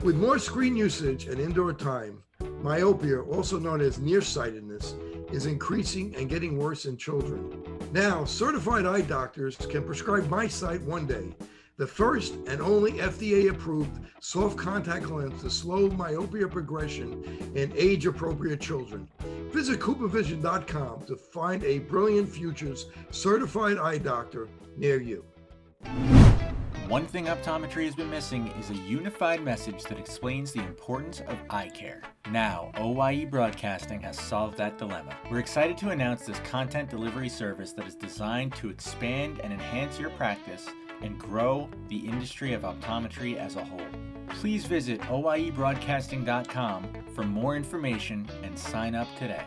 With more screen usage and indoor time, myopia, also known as nearsightedness, is increasing and getting worse in children. Now, certified eye doctors can prescribe MiSight One Day, the first and only FDA-approved soft contact lens to slow myopia progression in age-appropriate children. Visit CooperVision.com to find a Brilliant Futures certified eye doctor near you. One thing optometry has been missing is a unified message that explains the importance of eye care. Now, OIE Broadcasting has solved that dilemma. We're excited to announce this content delivery service that is designed to expand and enhance your practice and grow the industry of optometry as a whole. Please visit oiebroadcasting.com for more information and sign up today.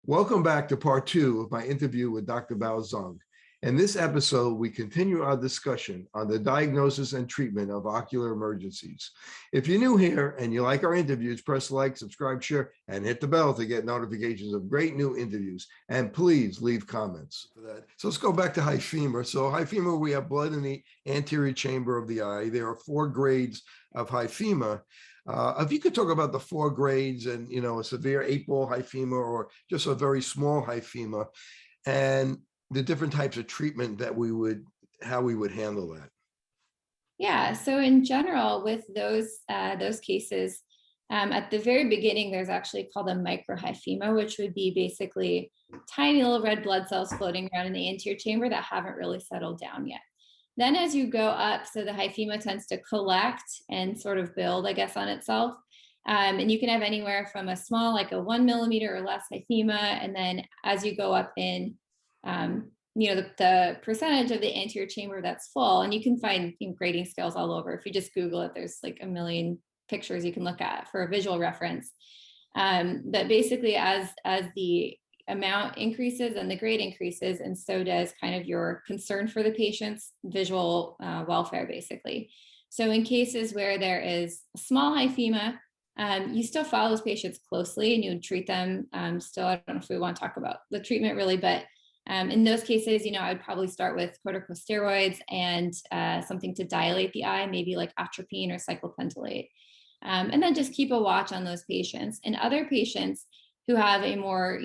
Welcome back to part 2 of my interview with Dr. Bozung. In this episode, we continue our discussion on the diagnosis and treatment of ocular emergencies. If you're new here and you like our interviews, press like, subscribe, share, and hit the bell to get notifications of great new interviews. And please leave comments for that. So let's go back to high femur. So high femur, we have blood in the anterior chamber of the eye. There are 4 grades of high femur. If you could talk about the 4 grades and, a severe 8-ball high femur or just a very small high femur, and the different types of treatment that how we would handle that. Yeah, so in general, with those cases, at the very beginning, there's actually called a microhyphema, which would be basically tiny little red blood cells floating around in the anterior chamber that haven't really settled down yet. Then as you go up, so the hyphema tends to collect and sort of build, I guess, on itself. And you can have anywhere from a small, like a 1 millimeter or less hyphema. And then as you go up in, the percentage of the anterior chamber that's full, and you can find grading scales all over. If you just Google it, there's like a million pictures you can look at for a visual reference. But basically, as the amount increases and the grade increases, and so does kind of your concern for the patient's visual welfare, basically. So in cases where there is a small hyphema, you still follow those patients closely and you treat them still. I don't know if we want to talk about the treatment really, but in those cases, I would probably start with corticosteroids and something to dilate the eye, maybe like atropine or cyclopentolate. And then just keep a watch on those patients. And other patients who have a more,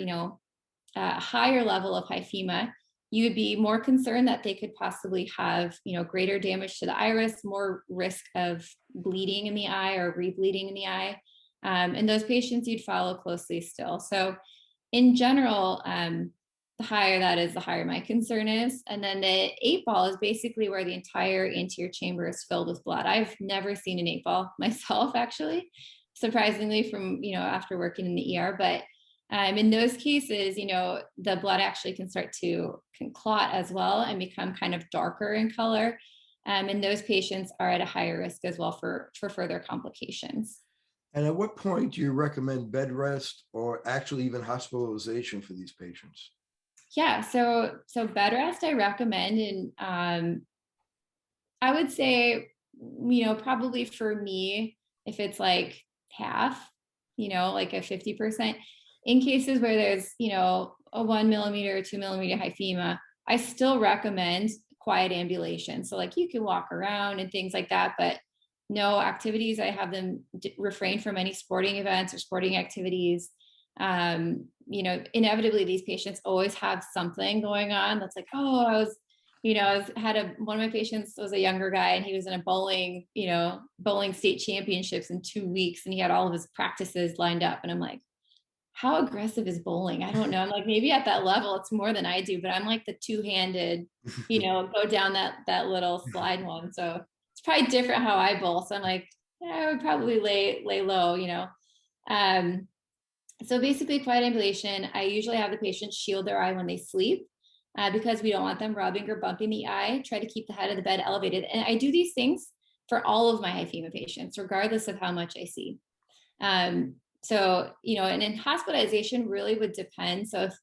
higher level of hyphema, you would be more concerned that they could possibly have, greater damage to the iris, more risk of bleeding in the eye or rebleeding in the eye. And those patients you'd follow closely still. So in general, the higher that is, the higher my concern is. And then the 8-ball is basically where the entire anterior chamber is filled with blood. I've never seen an 8-ball myself, actually, surprisingly, from, after working in the ER. But in those cases, the blood actually can clot as well and become kind of darker in color. And those patients are at a higher risk as well for further complications. And at what point do you recommend bed rest or actually even hospitalization for these patients? Yeah, so bed rest I recommend, and I would say, probably for me, if it's like half, like a 50%, in cases where there's, a 1 millimeter or 2 millimeter hyphema, I still recommend quiet ambulation. So like you can walk around and things like that, but no activities. I have them refrain from any sporting events or sporting activities. Inevitably these patients always have something going on that's like, one of my patients was a younger guy and he was in a bowling state championships in 2 weeks and he had all of his practices lined up. And I'm like, how aggressive is bowling? I don't know. I'm like, maybe at that level, it's more than I do, but I'm like the 2-handed, go down that little slide one. So it's probably different how I bowl. So I'm like, I would probably lay low, So basically quiet ambulation, I usually have the patient shield their eye when they sleep because we don't want them rubbing or bumping the eye, try to keep the head of the bed elevated. And I do these things for all of my hyphema patients, regardless of how much I see. So, and in hospitalization really would depend. So if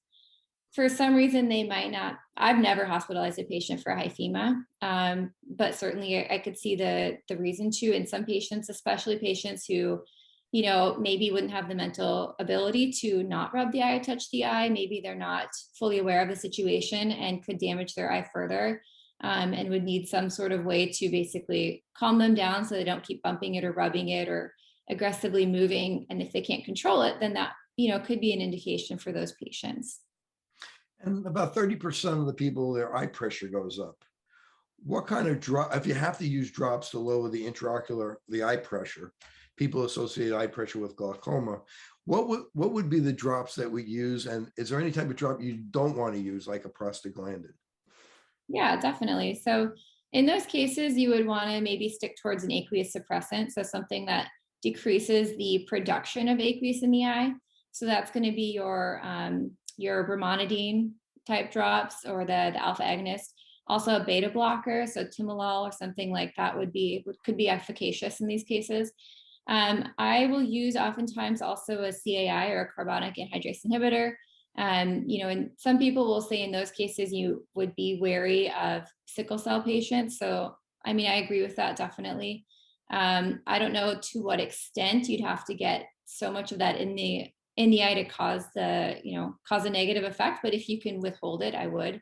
for some reason they might not, I've never hospitalized a patient for hyphema, but certainly I could see the reason to in some patients, especially patients who, maybe wouldn't have the mental ability to not rub the eye or touch the eye. Maybe they're not fully aware of the situation and could damage their eye further. and would need some sort of way to basically calm them down so they don't keep bumping it or rubbing it or aggressively moving. And if they can't control it, then that, could be an indication for those patients. And about 30% of the people, their eye pressure goes up. What kind of drop, if you have to use drops to lower the intraocular, the eye pressure, people associate eye pressure with glaucoma, what would be the drops that we use? And is there any type of drop you don't want to use, like a prostaglandin? Yeah, definitely. So in those cases, you would want to maybe stick towards an aqueous suppressant. So something that decreases the production of aqueous in the eye. So that's going to be your brimonidine type drops or the alpha agonist. Also a beta blocker, so timolol or something like that could be efficacious in these cases. I will use oftentimes also a CAI or a carbonic anhydrase inhibitor. And some people will say in those cases you would be wary of sickle cell patients. So, I agree with that definitely. I don't know to what extent you'd have to get so much of that in the eye to cause a negative effect, but if you can withhold it, I would.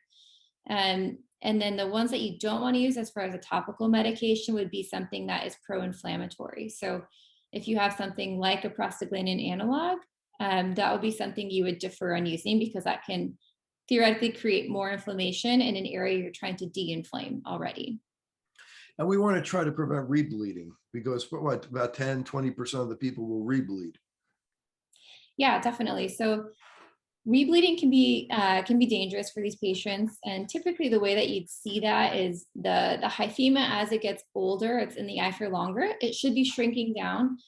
And then the ones that you don't want to use as far as a topical medication would be something that is pro-inflammatory. So if you have something like a prostaglandin analog, that would be something you would defer on using because that can theoretically create more inflammation in an area you're trying to de-inflame already. And we want to try to prevent rebleeding because about 10, 20% of the people will rebleed. Yeah, definitely. So rebleeding can be dangerous for these patients, and typically the way that you'd see that is the hyphema, as it gets older, it's in the eye for longer, it should be shrinking down.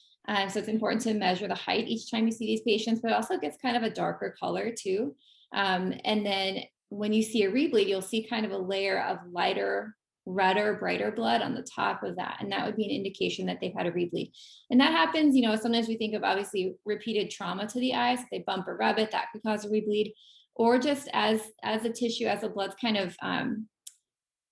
So it's important to measure the height each time you see these patients, but it also gets kind of a darker color too. And then when you see a rebleed, you'll see kind of a layer of lighter, redder, brighter blood on the top of that. And that would be an indication that they've had a rebleed. And that happens, sometimes we think of obviously repeated trauma to the eyes. If they bump or rub it, that could cause a rebleed. Or just as the tissue, as the blood's kind of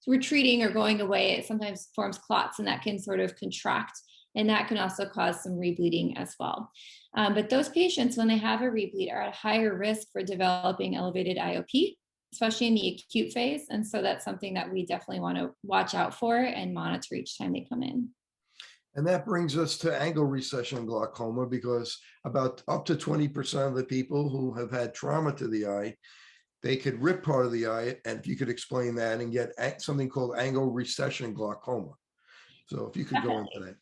retreating or going away, it sometimes forms clots and that can sort of contract. And that can also cause some rebleeding as well. But those patients, when they have a rebleed, are at higher risk for developing elevated IOP, especially in the acute phase. And so that's something that we definitely want to watch out for and monitor each time they come in. And that brings us to angle recession glaucoma, because about up to 20% of the people who have had trauma to the eye, they could rip part of the eye. And if you could explain that and get something called angle recession glaucoma. So if you could go into that.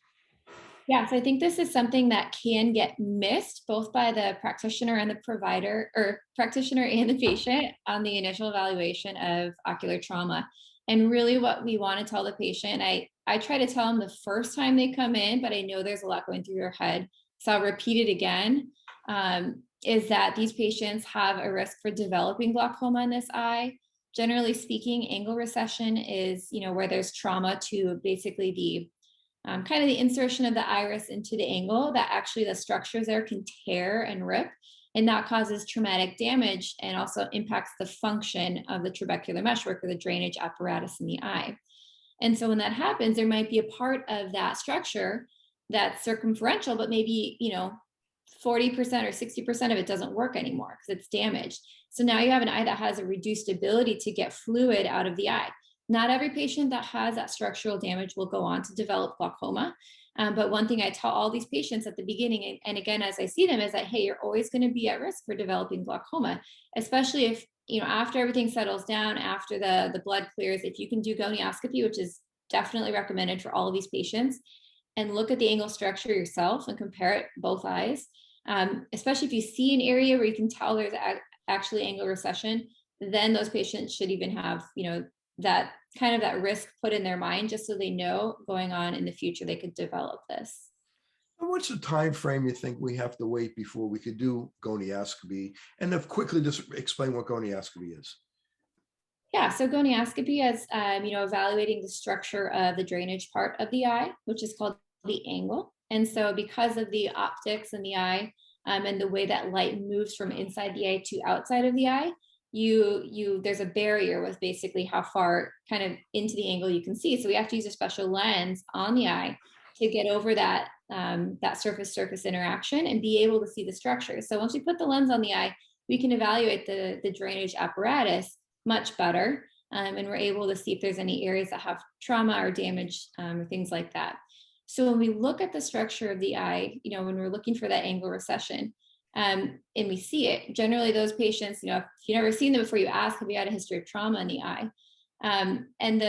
Yes, I think this is something that can get missed both by the practitioner and the provider, or practitioner and the patient, on the initial evaluation of ocular trauma. And really what we want to tell the patient, I try to tell them the first time they come in, but I know there's a lot going through their head, so I'll repeat it again, is that these patients have a risk for developing glaucoma in this eye. Generally speaking, angle recession is, where there's trauma to basically the kind of the insertion of the iris into the angle, that actually the structures there can tear and rip, and that causes traumatic damage and also impacts the function of the trabecular meshwork, or the drainage apparatus in the eye. And so when that happens, there might be a part of that structure that's circumferential, but maybe 40% or 60% of it doesn't work anymore because it's damaged. So now you have an eye that has a reduced ability to get fluid out of the eye. Not every patient that has that structural damage will go on to develop glaucoma. But one thing I tell all these patients at the beginning, and again, as I see them, is that, hey, you're always going to be at risk for developing glaucoma, especially if, after everything settles down, after the blood clears, if you can do gonioscopy, which is definitely recommended for all of these patients, and look at the angle structure yourself and compare it both eyes, especially if you see an area where you can tell there's actually angle recession, then those patients should even have, that kind of that risk put in their mind, just so they know going on in the future they could develop this. And what's the time frame you think we have to wait before we could do gonioscopy? And if quickly just explain what gonioscopy is. Yeah, so gonioscopy is evaluating the structure of the drainage part of the eye, which is called the angle. And so because of the optics in the eye, and the way that light moves from inside the eye to outside of the eye, there's a barrier with basically how far kind of into the angle you can see. So we have to use a special lens on the eye to get over that surface interaction and be able to see the structure. So once we put the lens on the eye, we can evaluate the drainage apparatus much better. and we're able to see if there's any areas that have trauma or damage or things like that. So when we look at the structure of the eye, when we're looking for that angle recession, and we see it, generally those patients, if you've never seen them before, you ask, have you had a history of trauma in the eye? And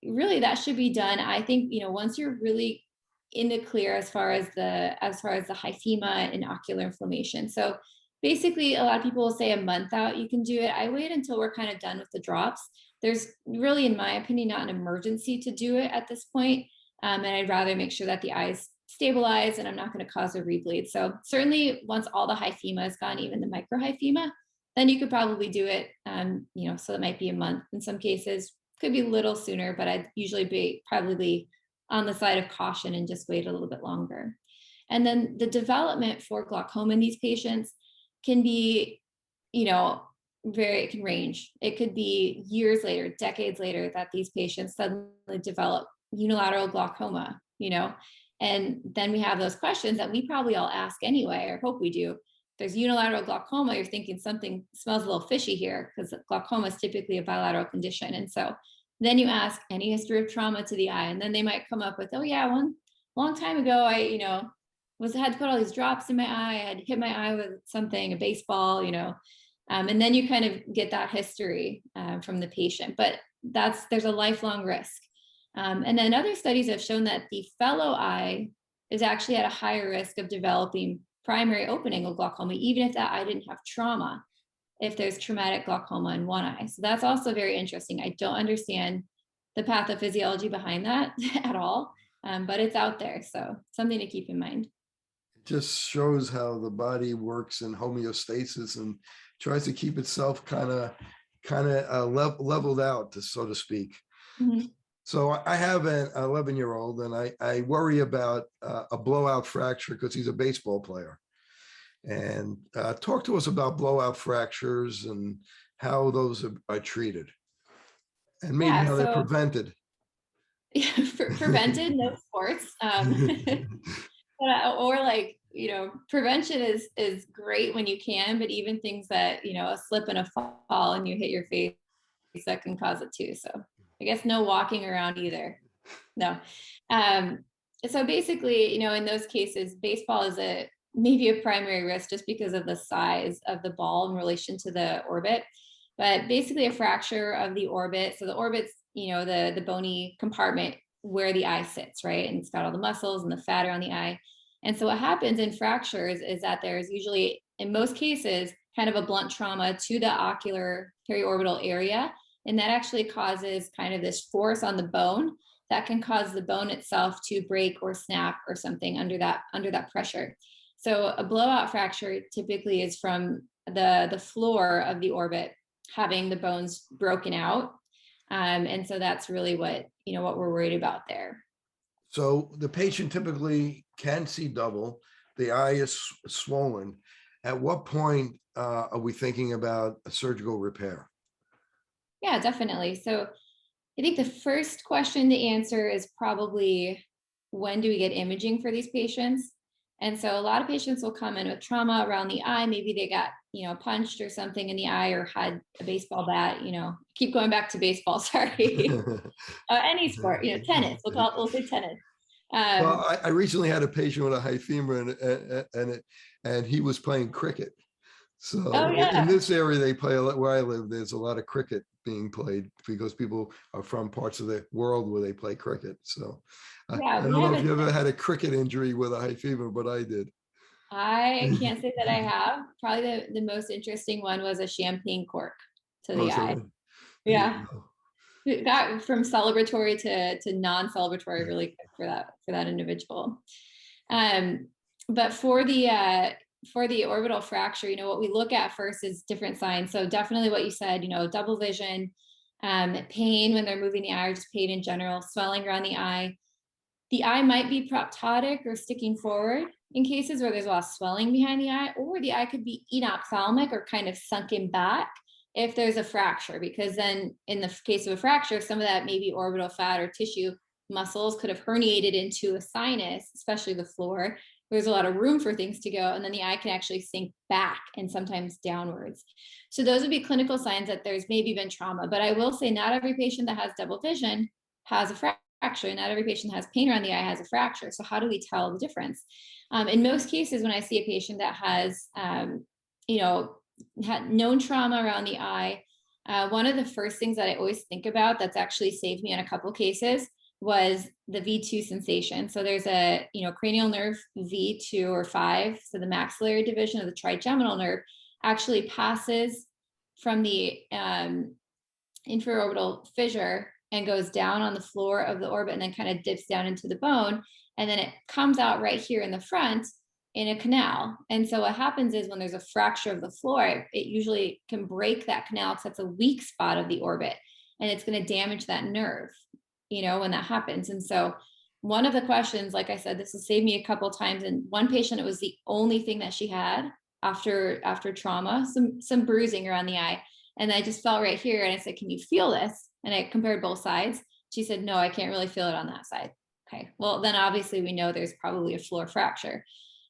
really that should be done, I think, once you're really in the clear as far as the hyphema and ocular inflammation. So basically, a lot of people will say a month out you can do it. I wait until we're kind of done with the drops. There's really, in my opinion, not an emergency to do it at this point. And I'd rather make sure that the eye's stabilized and I'm not going to cause a rebleed. So certainly once all the hyphema is gone, even the microhyphema, then you could probably do it, so it might be a month in some cases, could be a little sooner, but I'd usually be probably on the side of caution and just wait a little bit longer. And then the development for glaucoma in these patients can be, it can range. It could be years later, decades later, that these patients suddenly develop unilateral glaucoma, and then we have those questions that we probably all ask anyway, or hope we do. If there's unilateral glaucoma, you're thinking something smells a little fishy here, because glaucoma is typically a bilateral condition. And so then you ask any history of trauma to the eye, and then they might come up with, oh yeah, one long time ago, I, had to put all these drops in my eye. I had hit my eye with something, a baseball, and then you kind of get that history from the patient. But there's a lifelong risk. And then other studies have shown that the fellow eye is actually at a higher risk of developing primary open angle glaucoma, even if that eye didn't have trauma, if there's traumatic glaucoma in one eye. So that's also very interesting. I don't understand the pathophysiology behind that at all, but it's out there. So something to keep in mind. It just shows how the body works in homeostasis and tries to keep itself kind of leveled out, so to speak. Mm-hmm. So I have an 11-year-old, and I worry about a blowout fracture because he's a baseball player. And talk to us about blowout fractures and how those are treated, and maybe how they're prevented. Yeah, prevented, no sports. Or prevention is great when you can, but even things that, a slip and a fall and you hit your face, that can cause it too. So I guess no walking around either. No. So basically, in those cases, baseball is maybe a primary risk just because of the size of the ball in relation to the orbit. But basically a fracture of the orbit. So the orbit's, the bony compartment where the eye sits, right? And it's got all the muscles and the fat around the eye. And so what happens in fractures is that there's usually, in most cases, kind of a blunt trauma to the ocular periorbital area. And that actually causes kind of this force on the bone that can cause the bone itself to break or snap or something under that pressure. So a blowout fracture typically is from the floor of the orbit having the bones broken out. And so that's really what we're worried about there. So the patient typically can see double. The eye is swollen. At what point are we thinking about a surgical repair? Yeah, definitely. So I think the first question to answer is probably, when do we get imaging for these patients? And so a lot of patients will come in with trauma around the eye. Maybe they got, punched or something in the eye, or had a baseball bat, keep going back to baseball, sorry. Any sport, tennis, we'll say tennis. Well, I recently had a patient with a high femur, and he was playing cricket. So in this area, they play a lot. Where I live, there's a lot of cricket being played because people are from parts of the world where they play cricket. So I don't know if you ever had a cricket injury with a high femur, but I did. I can't say that I have. Probably the most interesting one was a champagne cork to the eye. Yeah. It got from celebratory to non-celebratory really quick for that individual. But for the orbital fracture, what we look at first is different signs. So definitely what you said, double vision, pain when they're moving the eye, or just pain in general, swelling around the eye. The eye might be proptotic or sticking forward in cases where there's a lot of swelling behind the eye, or the eye could be enophthalmic or kind of sunken back if there's a fracture, because then in the case of a fracture, some of that maybe orbital fat or tissue muscles could have herniated into a sinus, especially the floor, there's a lot of room for things to go, and then the eye can actually sink back and sometimes downwards. So those would be clinical signs that there's maybe been trauma. But I will say not every patient that has double vision has a fracture. Not every patient that has pain around the eye has a fracture. So how do we tell the difference? In most cases, when I see a patient that has, had known trauma around the eye, one of the first things that I always think about that's actually saved me in a couple cases was the V2 sensation. So there's a, cranial nerve V2 or 5. So the maxillary division of the trigeminal nerve actually passes from the infraorbital fissure and goes down on the floor of the orbit and then kind of dips down into the bone. And then it comes out right here in the front in a canal. And so what happens is when there's a fracture of the floor, it usually can break that canal because that's a weak spot of the orbit. And it's going to damage that nerve, when that happens. And so one of the questions, like I said, this has saved me a couple of times. And one patient, it was the only thing that she had after trauma, some bruising around the eye. And I just felt right here. And I said, can you feel this? And I compared both sides. She said, no, I can't really feel it on that side. Okay, well, then obviously we know there's probably a floor fracture.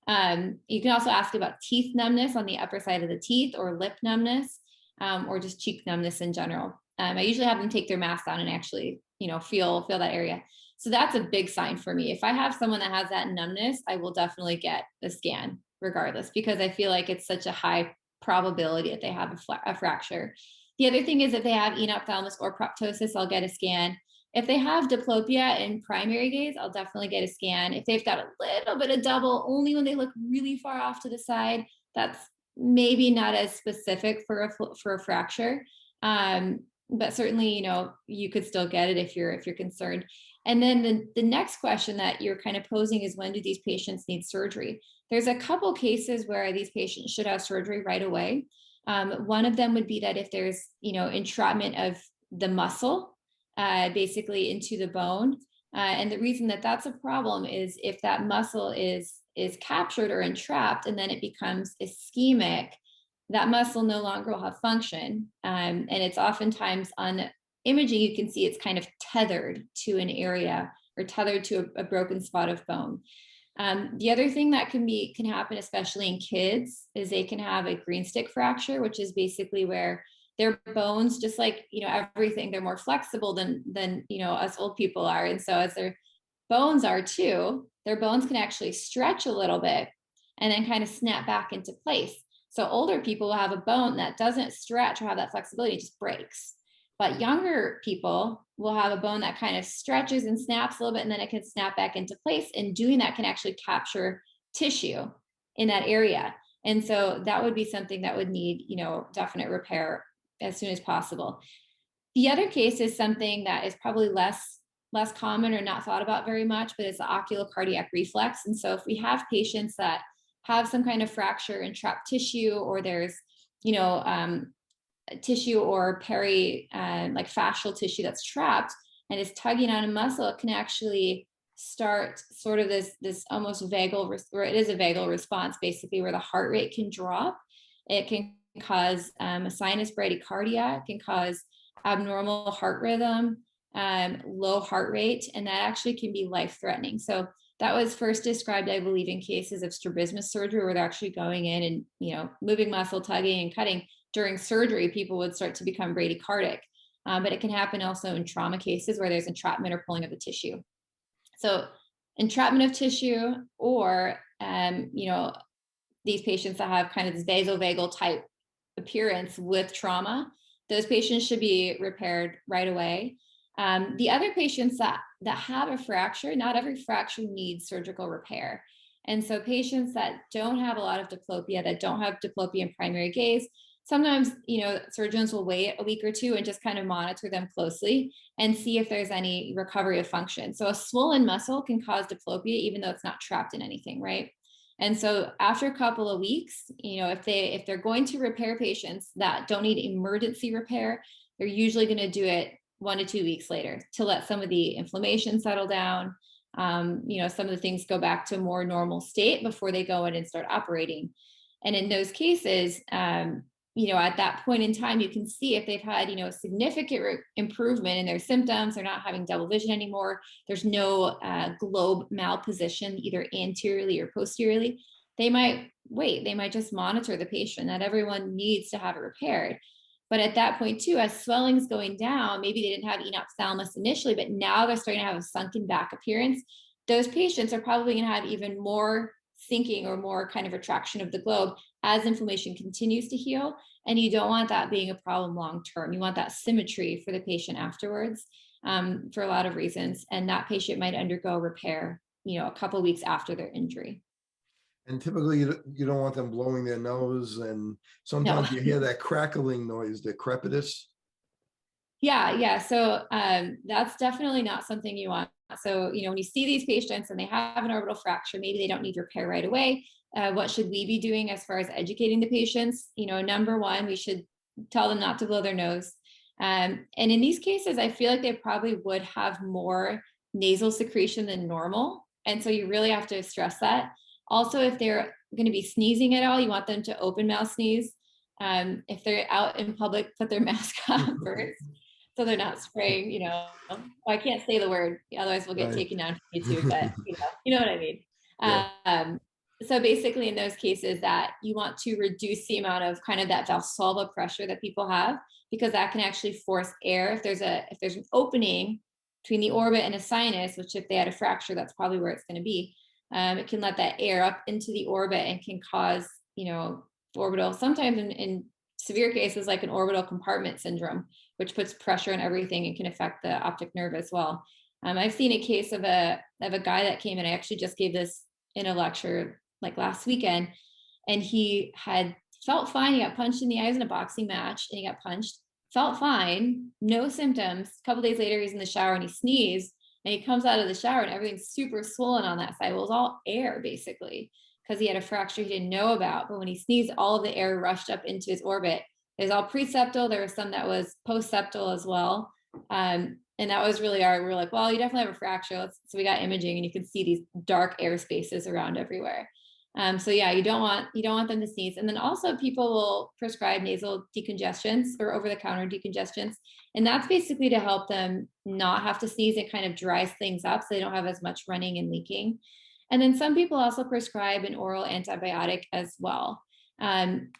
You can also ask about teeth numbness on the upper side of the teeth, or lip numbness, or just cheek numbness in general. I usually have them take their mask on and actually, feel that area. So that's a big sign for me. If I have someone that has that numbness, I will definitely get a scan regardless, because I feel like it's such a high probability that they have a fracture. The other thing is if they have enophthalmos or proptosis, I'll get a scan. If they have diplopia in primary gaze, I'll definitely get a scan. If they've got a little bit of double, only when they look really far off to the side, that's maybe not as specific for a fracture. But certainly, you could still get it if you're concerned. And then the next question that you're kind of posing is, when do these patients need surgery? There's a couple cases where these patients should have surgery right away. One of them would be that if there's, entrapment of the muscle, basically into the bone. And the reason that that's a problem is if that muscle is captured or entrapped and then it becomes ischemic, that muscle no longer will have function. And it's oftentimes on imaging, you can see it's kind of tethered to an area or tethered to a broken spot of bone. The other thing that can happen, especially in kids, is they can have a green stick fracture, which is basically where their bones, just like, everything, they're more flexible than us old people are. And so as their bones are too, their bones can actually stretch a little bit and then kind of snap back into place. So older people will have a bone that doesn't stretch or have that flexibility, it just breaks. But younger people will have a bone that kind of stretches and snaps a little bit, and then it can snap back into place. And doing that can actually capture tissue in that area. And so that would be something that would need, definite repair as soon as possible. The other case is something that is probably less common or not thought about very much, but it's the ocular cardiac reflex. And so if we have patients that have some kind of fracture and trapped tissue, or there's, tissue or like fascial tissue that's trapped and is tugging on a muscle, it can actually start sort of this almost vagal, or it is a vagal response, basically, where the heart rate can drop. It can cause a sinus bradycardia, it can cause abnormal heart rhythm, low heart rate, and that actually can be life-threatening. So that was first described, I believe, in cases of strabismus surgery, where they're actually going in and, moving muscle, tugging and cutting. During surgery, people would start to become bradycardic, but it can happen also in trauma cases where there's entrapment or pulling of the tissue. So entrapment of tissue, or, these patients that have kind of this vasovagal type appearance with trauma, those patients should be repaired right away. The other patients that have a fracture, not every fracture needs surgical repair. And so patients that don't have a lot of diplopia, that don't have diplopia in primary gaze, sometimes, surgeons will wait a week or two and just kind of monitor them closely and see if there's any recovery of function. So a swollen muscle can cause diplopia, even though it's not trapped in anything, right? And so after a couple of weeks, if they're going to repair patients that don't need emergency repair, they're usually going to do it 1 to 2 weeks later to let some of the inflammation settle down. Some of the things go back to a more normal state before they go in and start operating. And in those cases, at that point in time, you can see if they've had, a significant improvement in their symptoms. They're not having double vision anymore. There's no globe malposition, either anteriorly or posteriorly. They might wait. They might just monitor the patient. Not everyone needs to have it repaired. But at that point too, as swelling's going down, maybe they didn't have enophthalmos initially, but now they're starting to have a sunken back appearance. Those patients are probably going to have even more sinking or more kind of retraction of the globe as inflammation continues to heal. And you don't want that being a problem long term. You want that symmetry for the patient afterwards, for a lot of reasons. And that patient might undergo repair, a couple of weeks after their injury. And typically you don't want them blowing their nose, and sometimes No. you hear that crackling noise, the crepitus. Yeah. So that's definitely not something you want. So, when you see these patients and they have an orbital fracture, maybe they don't need repair right away. What should we be doing as far as educating the patients? Number one, we should tell them not to blow their nose. And in these cases, I feel like they probably would have more nasal secretion than normal. And so you really have to stress that. Also, if they're going to be sneezing at all, you want them to open mouth sneeze. If they're out in public, put their mask on first, so they're not spraying, I can't say the word, otherwise we'll get Right. taken down from YouTube, but you know what I mean? Yeah. So basically in those cases that you want to reduce the amount of kind of that Valsalva pressure that people have, because that can actually force air. If there's an opening between the orbit and a sinus, which if they had a fracture, that's probably where it's going to be. It can let that air up into the orbit and can cause, orbital, sometimes in severe cases, like an orbital compartment syndrome, which puts pressure on everything and can affect the optic nerve as well. I've seen a case of a guy that came in. I actually just gave this in a lecture like last weekend, and he had felt fine. He got punched in the eyes in a boxing match, and he got punched, felt fine, no symptoms. A couple days later, he's in the shower and he sneezed, and he comes out of the shower and everything's super swollen on that side. Well, it was all air basically, because he had a fracture he didn't know about. But when he sneezed, all of the air rushed up into his orbit. It was all preseptal. There was some that was postseptal as well. And that was really we're like, well, you definitely have a fracture. So we got imaging, and you can see these dark air spaces around everywhere. So yeah, you don't want them to sneeze. And then also people will prescribe nasal decongestants or over-the-counter decongestants. And that's basically to help them not have to sneeze. It kind of dries things up so they don't have as much running and leaking. And then some people also prescribe an oral antibiotic as well.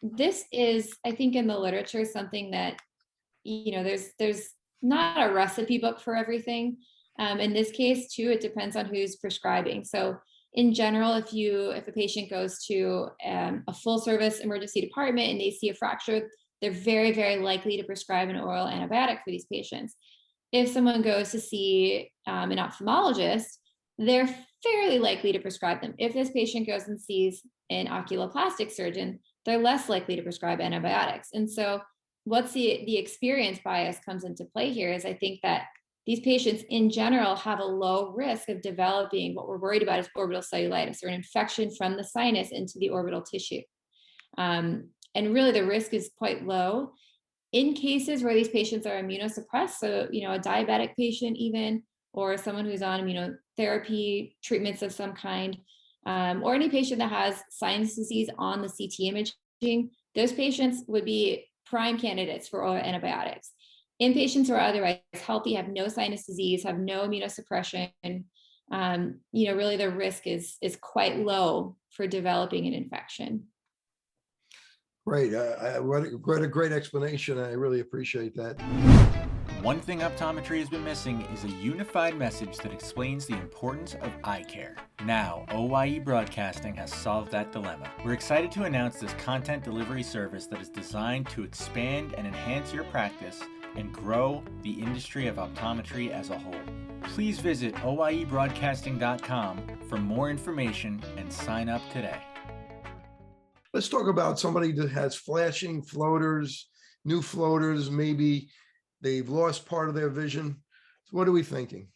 This is, I think, in the literature, something that, there's not a recipe book for everything. In this case too, it depends on who's prescribing. So in general, if a patient goes to a full service emergency department and they see a fracture, they're very, very likely to prescribe an oral antibiotic for these patients. If someone goes to see an ophthalmologist, they're fairly likely to prescribe them. If this patient goes and sees an oculoplastic surgeon, they're less likely to prescribe antibiotics. And so what's the experience bias comes into play here is I think that these patients in general have a low risk of developing what we're worried about is orbital cellulitis, or an infection from the sinus into the orbital tissue. And really the risk is quite low in cases where these patients are immunosuppressed. So, a diabetic patient even, or someone who's on immunotherapy treatments of some kind, or any patient that has sinus disease on the CT imaging, those patients would be prime candidates for oral antibiotics. In patients who are otherwise healthy, have no sinus disease, have no immunosuppression, really the risk is quite low for developing an infection. Great. What a great explanation. I really appreciate that. One thing optometry has been missing is a unified message that explains the importance of eye care. Now, OIE Broadcasting has solved that dilemma. We're excited to announce this content delivery service that is designed to expand and enhance your practice and grow the industry of optometry as a whole. Please visit oiebroadcasting.com for more information and sign up today. Let's talk about somebody that has flashing floaters, new floaters, maybe they've lost part of their vision. So what are we thinking?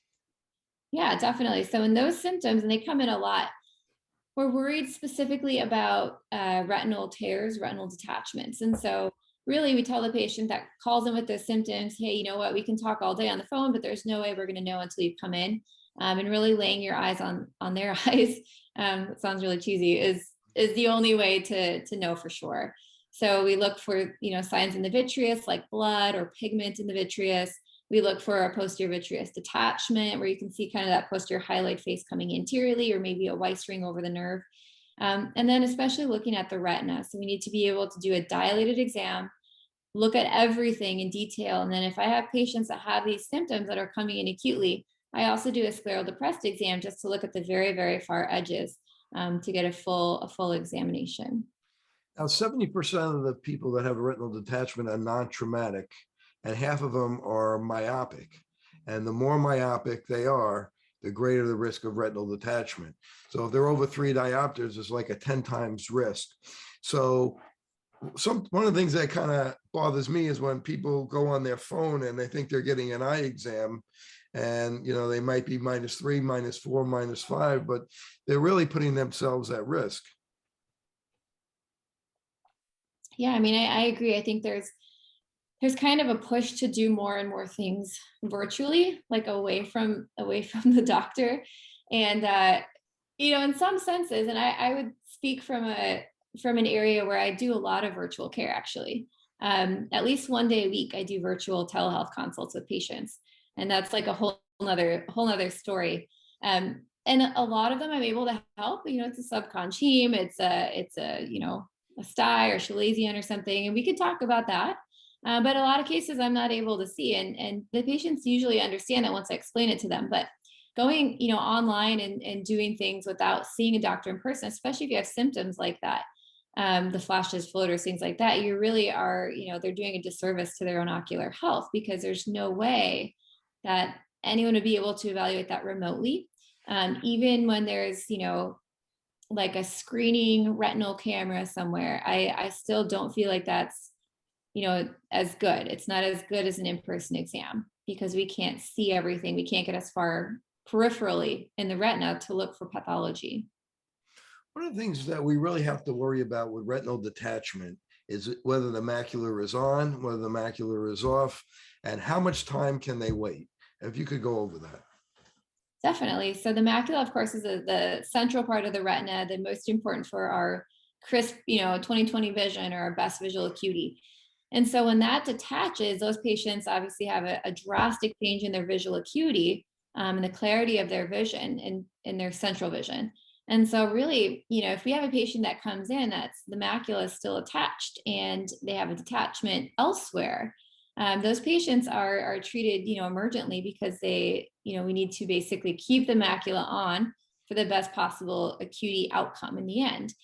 Yeah, definitely. So in those symptoms, and they come in a lot, we're worried specifically about retinal tears, retinal detachments. And so really we tell the patient that calls in with those symptoms, hey, you know what, we can talk all day on the phone, but there's no way we're going to know until you come in. And really laying your eyes on their eyes, it sounds really cheesy, is the only way to know for sure. So we look for, signs in the vitreous like blood or pigment in the vitreous. We look for a posterior vitreous detachment where you can see kind of that posterior hyaloid face coming anteriorly, or maybe a Weiss ring over the nerve. And then especially looking at the retina. So we need to be able to do a dilated exam, look at everything in detail. And then if I have patients that have these symptoms that are coming in acutely, I also do a scleral depressed exam just to look at the very, very far edges to get a full examination. Now, 70% of the people that have a retinal detachment are non-traumatic, and half of them are myopic. And the more myopic they are, the greater the risk of retinal detachment. So if they're over 3 diopters, it's like a 10 times risk. So one of the things that kind of bothers me is when people go on their phone and they think they're getting an eye exam, and they might be -3, -4, -5, but they're really putting themselves at risk. Yeah, I mean, I agree. I think there's kind of a push to do more and more things virtually, like away from the doctor. And in some senses, and I would speak from an area where I do a lot of virtual care actually. At least one day a week, I do virtual telehealth consults with patients. And that's like a whole nother story. And a lot of them I'm able to help. It's a subcon heme, it's a sty or chalazion or something, and we could talk about that. But a lot of cases I'm not able to see, and the patients usually understand that once I explain it to them. But going, online and doing things without seeing a doctor in person, especially if you have symptoms like that, the flashes, floaters, things like that, you really are, they're doing a disservice to their own ocular health, because there's no way that anyone would be able to evaluate that remotely. Even when there's, like a screening retinal camera somewhere, I still don't feel like that's, as good. It's not as good as an in-person exam, because we can't see everything. We can't get as far peripherally in the retina to look for pathology. One of the things that we really have to worry about with retinal detachment is whether the macula is on, whether the macula is off, and how much time can they wait? If you could go over that. Definitely. So the macula, of course, is the central part of the retina, the most important for our crisp, 20/20 vision, or our best visual acuity. And so when that detaches, those patients obviously have a drastic change in their visual acuity and the clarity of their vision in their central vision. And so really, if we have a patient that comes in, that's the macula is still attached and they have a detachment elsewhere, those patients are treated, emergently, because we need to basically keep the macula on for the best possible acuity outcome in the end.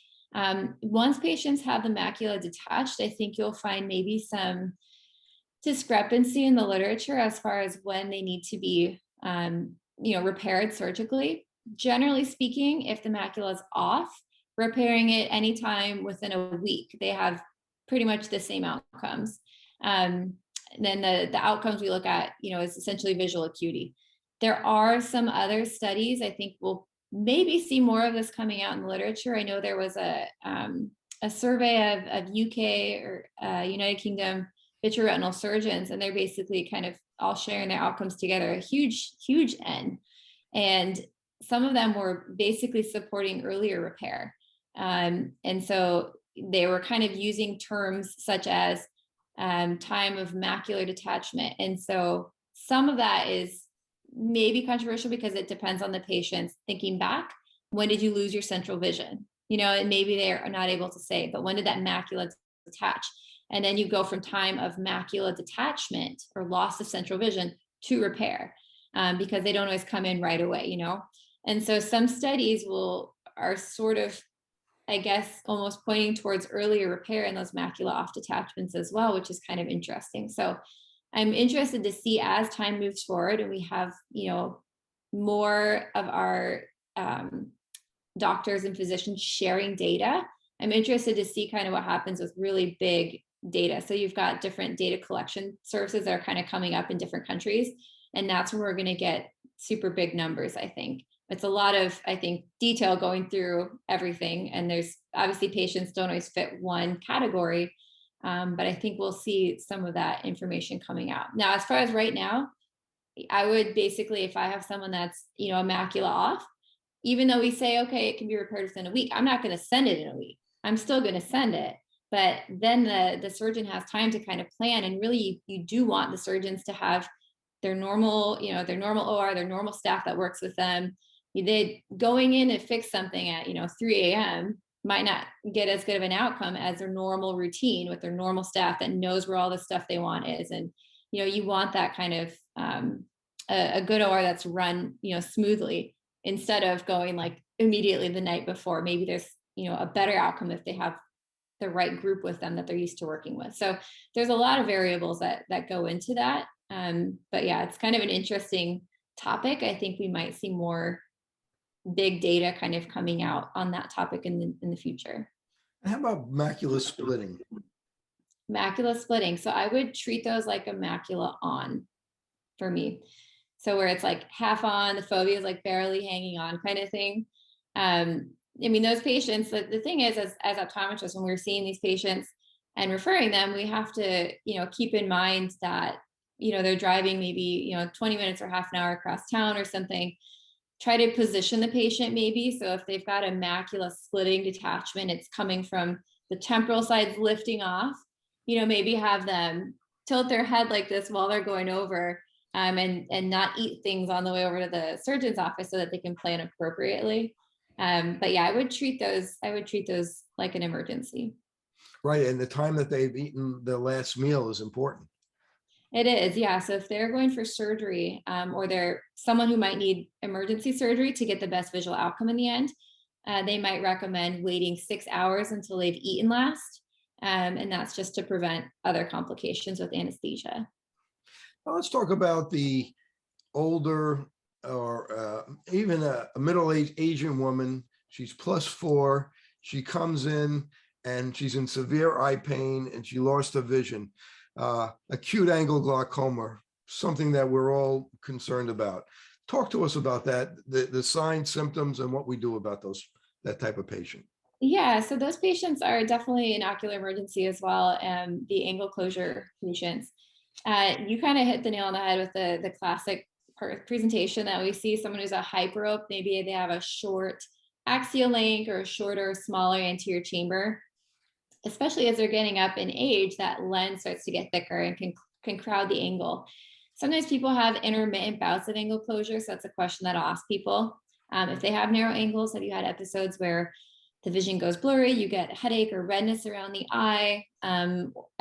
Once patients have the macula detached, I think you'll find maybe some discrepancy in the literature as far as when they need to be, repaired surgically. Generally speaking, if the macula is off, repairing it anytime within a week, they have pretty much the same outcomes. Then the outcomes we look at, is essentially visual acuity. There are some other studies. I think we'll maybe see more of this coming out in the literature. I know there was a survey of UK or United Kingdom vitreoretinal surgeons, and they're basically kind of all sharing their outcomes together, a huge N. And some of them were basically supporting earlier repair. And so they were kind of using terms such as time of macular detachment. And so some of that is maybe controversial because it depends on the patient's thinking back. When did you lose your central vision? And maybe they're not able to say, but when did that macula detach? And then you go from time of macula detachment or loss of central vision to repair, because they don't always come in right away, And so some studies are sort of, I guess, almost pointing towards earlier repair in those macula off detachments as well, which is kind of interesting. So I'm interested to see, as time moves forward and we have, more of our doctors and physicians sharing data, I'm interested to see kind of what happens with really big data. So you've got different data collection services that are kind of coming up in different countries. And that's where we're going to get super big numbers, I think. It's a lot of, I think, detail going through everything. And there's obviously patients don't always fit one category. But I think we'll see some of that information coming out. Now, as far as right now, I would basically, if I have someone that's, a macula off, even though we say, okay, it can be repaired within a week, I'm not going to send it in a week. I'm still going to send it. But then the surgeon has time to kind of plan, and really you do want the surgeons to have their normal, their normal OR, their normal staff that works with them. They going in and fix something at 3 a.m. might not get as good of an outcome as their normal routine with their normal staff that knows where all the stuff they want is. And you want that kind of a good OR that's run smoothly, instead of going like immediately the night before. Maybe there's a better outcome if they have the right group with them that they're used to working with. So there's a lot of variables that go into that. But yeah, it's kind of an interesting topic. I think we might see more big data kind of coming out on that topic in the future. How about macula splitting? Macula splitting. So I would treat those like a macula on for me. So where it's like half on, the fovea is like barely hanging on kind of thing. Those patients, the thing is, as optometrists, when we're seeing these patients and referring them, we have to, keep in mind that, they're driving maybe, 20 minutes or half an hour across town or something. Try to position the patient maybe. So if they've got a macula splitting detachment, it's coming from the temporal sides lifting off, maybe have them tilt their head like this while they're going over, and not eat things on the way over to the surgeon's office so that they can plan appropriately. But yeah, I would treat those like an emergency. Right. And the time that they've eaten the last meal is important. It is, yeah. So if they're going for surgery, or they're someone who might need emergency surgery to get the best visual outcome in the end, they might recommend waiting 6 hours until they've eaten last. And that's just to prevent other complications with anesthesia. Now let's talk about the older or even a middle-aged Asian woman. She's +4. She comes in and she's in severe eye pain and she lost her vision. Acute angle glaucoma, something that we're all concerned about. Talk to us about that, the signs, symptoms, and what we do about that type of patient. Yeah, so those patients are definitely an ocular emergency as well, and the angle closure patients. You kind of hit the nail on the head with the classic presentation that we see. Someone who's a hyperope, maybe they have a short axial length or a shorter, smaller anterior chamber. Especially as they're getting up in age, that lens starts to get thicker and can crowd the angle. Sometimes people have intermittent bouts of angle closure. So that's a question that I'll ask people. If they have narrow angles, have you had episodes where the vision goes blurry, you get headache or redness around the eye,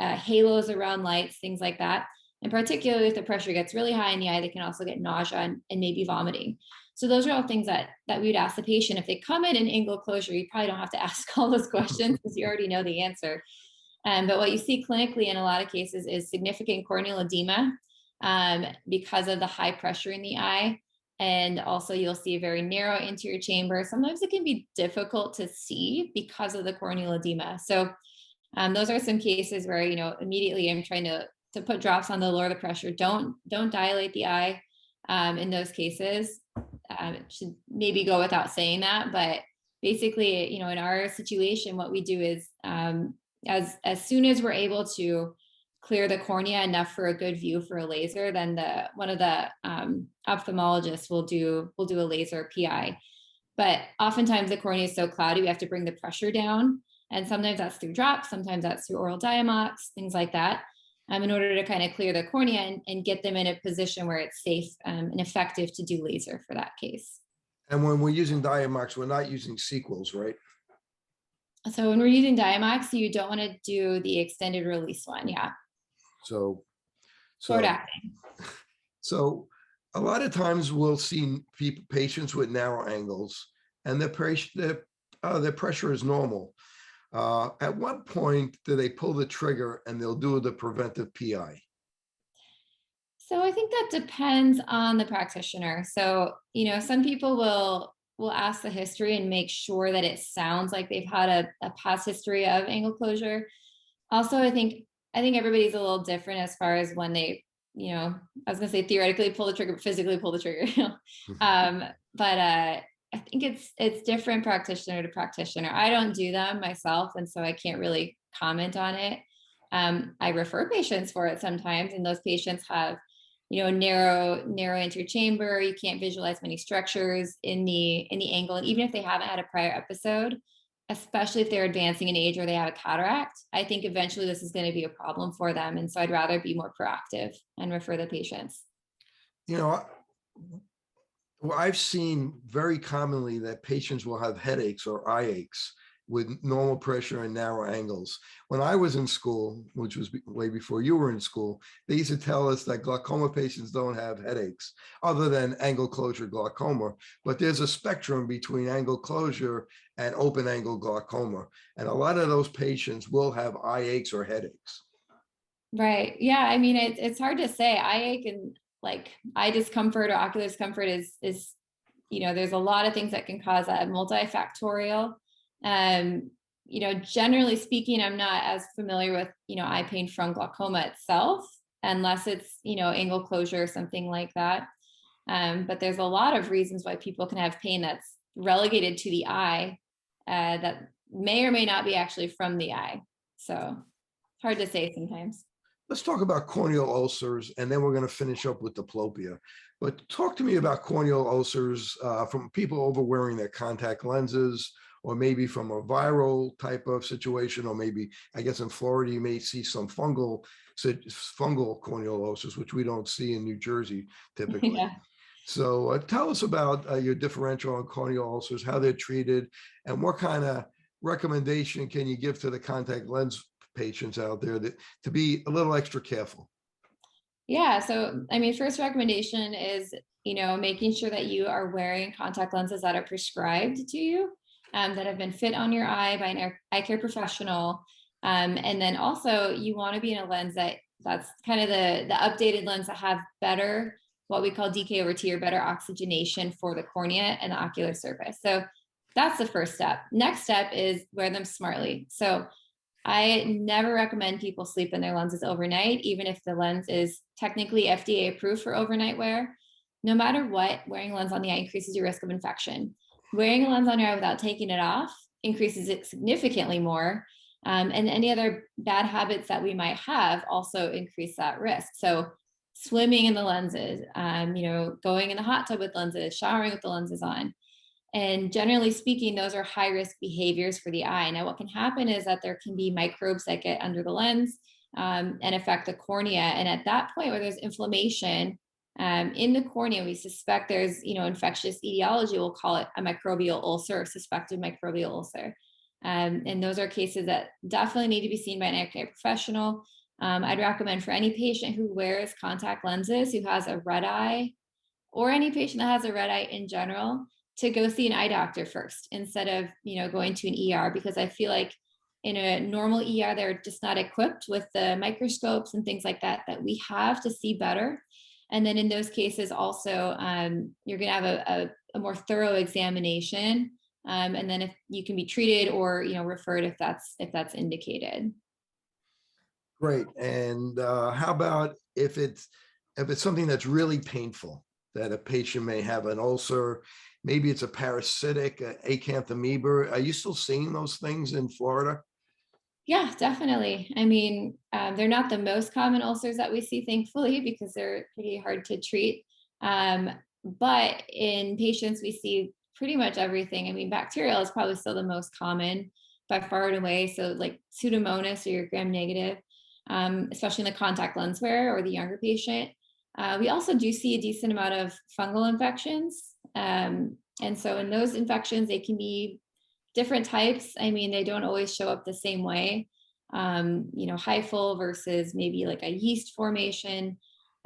halos around lights, things like that. And particularly if the pressure gets really high in the eye, they can also get nausea and maybe vomiting. So those are all things that we would ask the patient. If they come in angle closure, you probably don't have to ask all those questions because you already know the answer. But what you see clinically in a lot of cases is significant corneal edema because of the high pressure in the eye. And also you'll see a very narrow anterior chamber. Sometimes it can be difficult to see because of the corneal edema. So those are some cases where, immediately I'm trying to put drops on to lower the pressure. Don't dilate the eye in those cases. It should maybe go without saying that, but basically, in our situation, what we do is as soon as we're able to clear the cornea enough for a good view for a laser, then one of the ophthalmologists will do a laser PI. But oftentimes the cornea is so cloudy, we have to bring the pressure down, and sometimes that's through drops, sometimes that's through oral Diamox, things like that. In order to kind of clear the cornea and get them in a position where it's safe and effective to do laser for that case. And when we're using Diamox, we're not using sequels, right? So when we're using Diamox, you don't want to do the extended release one. Yeah. So short acting. So a lot of times we'll see patients with narrow angles and their pressure is normal. At what point do they pull the trigger and they'll do the preventive PI? So I think that depends on the practitioner. So, some people will ask the history and make sure that it sounds like they've had a past history of angle closure. Also, I think everybody's a little different as far as when they, I was gonna say theoretically pull the trigger, but physically pull the trigger. But I think it's different practitioner to practitioner. I don't do them myself, and so I can't really comment on it. I refer patients for it sometimes, and those patients have, narrow anterior chamber. You can't visualize many structures in the angle, and even if they haven't had a prior episode, especially if they're advancing in age or they have a cataract, I think eventually this is going to be a problem for them. And so I'd rather be more proactive and refer the patients. You know, well, I've seen very commonly that patients will have headaches or eye aches with normal pressure and narrow angles. When I was in school, which was way before you were in school, they used to tell us that glaucoma patients don't have headaches other than angle closure glaucoma, but there's a spectrum between angle closure and open angle glaucoma. And a lot of those patients will have eye aches or headaches. Right. Yeah. I mean, it's hard to say. Eye ache and like eye discomfort or ocular discomfort is, there's a lot of things that can cause that, multifactorial. Generally speaking, I'm not as familiar with, eye pain from glaucoma itself, unless it's, angle closure or something like that. But there's a lot of reasons why people can have pain that's relegated to the eye, that may or may not be actually from the eye. So hard to say sometimes. Let's talk about corneal ulcers, and then we're going to finish up with diplopia. But talk to me about corneal ulcers from people over wearing their contact lenses, or maybe from a viral type of situation, or maybe, I guess in Florida, you may see some fungal corneal ulcers, which we don't see in New Jersey typically. Yeah. So tell us about your differential on corneal ulcers, how they're treated, and what kind of recommendation can you give to the contact lens patients out there to be a little extra careful? Yeah. So, I mean, first recommendation is, making sure that you are wearing contact lenses that are prescribed to you, that have been fit on your eye by an eye care professional. And then also you want to be in a lens that's kind of the updated lens that have better, what we call DK over T, or better oxygenation for the cornea and the ocular surface. So that's the first step. Next step is wear them smartly. So I never recommend people sleep in their lenses overnight, even if the lens is technically FDA approved for overnight wear. No matter what, wearing a lens on the eye increases your risk of infection. Wearing a lens on your eye without taking it off increases it significantly more. And any other bad habits that we might have also increase that risk. So swimming in the lenses, going in the hot tub with lenses, showering with the lenses on. And generally speaking, those are high risk behaviors for the eye. Now, what can happen is that there can be microbes that get under the lens and affect the cornea. And at that point where there's inflammation in the cornea, we suspect there's, infectious etiology, we'll call it a microbial ulcer or suspected microbial ulcer. And those are cases that definitely need to be seen by an eye care professional. I'd recommend for any patient who wears contact lenses, who has a red eye, or any patient that has a red eye in general, to go see an eye doctor first instead of, going to an ER, because I feel like in a normal ER, they're just not equipped with the microscopes and things like that we have to see better. And then in those cases also, you're going to have a more thorough examination. And then if you can be treated or, referred if that's indicated. Great. And how about if it's something that's really painful, that a patient may have an ulcer, maybe it's a parasitic acanthamoeba. Are you still seeing those things in Florida? Yeah, definitely. I mean, they're not the most common ulcers that we see, thankfully, because they're pretty hard to treat. But in patients, we see pretty much everything. I mean, bacterial is probably still the most common by far and away. So like Pseudomonas or your gram negative, especially in the contact lens wearer or the younger patient. We also do see a decent amount of fungal infections. And so in those infections, they can be different types. I mean, they don't always show up the same way. Hyphal versus maybe like a yeast formation.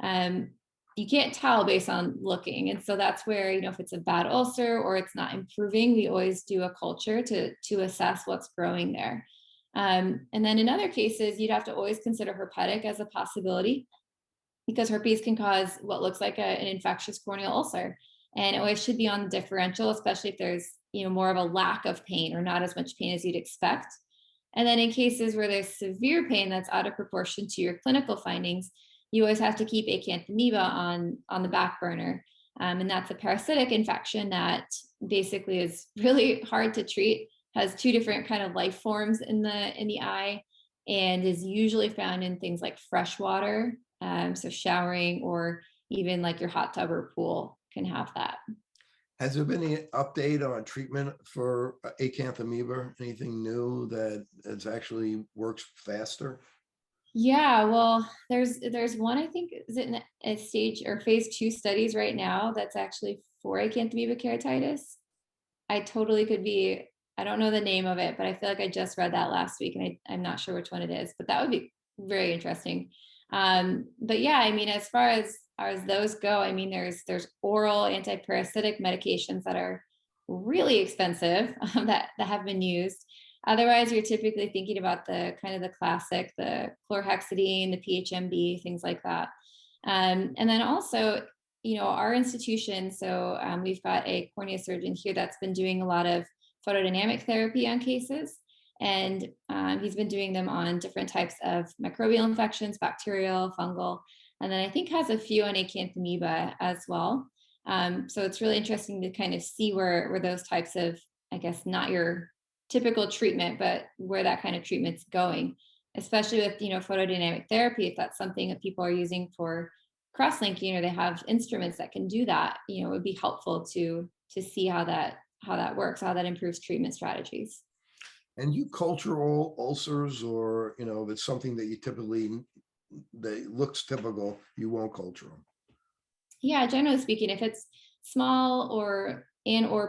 You can't tell based on looking. And so that's where, if it's a bad ulcer or it's not improving, we always do a culture to assess what's growing there. And then in other cases, you'd have to always consider herpetic as a possibility, because herpes can cause what looks like an infectious corneal ulcer. And it always should be on the differential, especially if there's, more of a lack of pain or not as much pain as you'd expect. And then in cases where there's severe pain that's out of proportion to your clinical findings, you always have to keep Acanthamoeba on the back burner. And that's a parasitic infection that basically is really hard to treat, has two different kind of life forms in the eye, and is usually found in things like fresh water. So showering, or even like your hot tub or pool can have that. Has there been any update on treatment for acanthamoeba? Anything new that has actually works faster? Yeah, well, there's one, I think, is it in a stage or phase 2 studies right now that's actually for Acanthamoeba keratitis. I totally could be, I don't know the name of it, but I feel like I just read that last week and I'm not sure which one it is, but that would be very interesting. But yeah, I mean, as far as those go, I mean, there's oral antiparasitic medications that are really expensive that have been used. Otherwise, you're typically thinking about the kind of the classic, the chlorhexidine, the PHMB, things like that. And then also, our institution, so we've got a cornea surgeon here that's been doing a lot of photodynamic therapy on cases. And he's been doing them on different types of microbial infections, bacterial, fungal, and then I think has a few on acanthamoeba as well. So it's really interesting to kind of see where those types of, I guess, not your typical treatment, but where that kind of treatment's going, especially with, photodynamic therapy, if that's something that people are using for cross-linking or they have instruments that can do that, it would be helpful to see how that works, how that improves treatment strategies. And you culture all ulcers, or if it's something that you typically that looks typical, you won't culture them. Yeah, generally speaking, if it's small or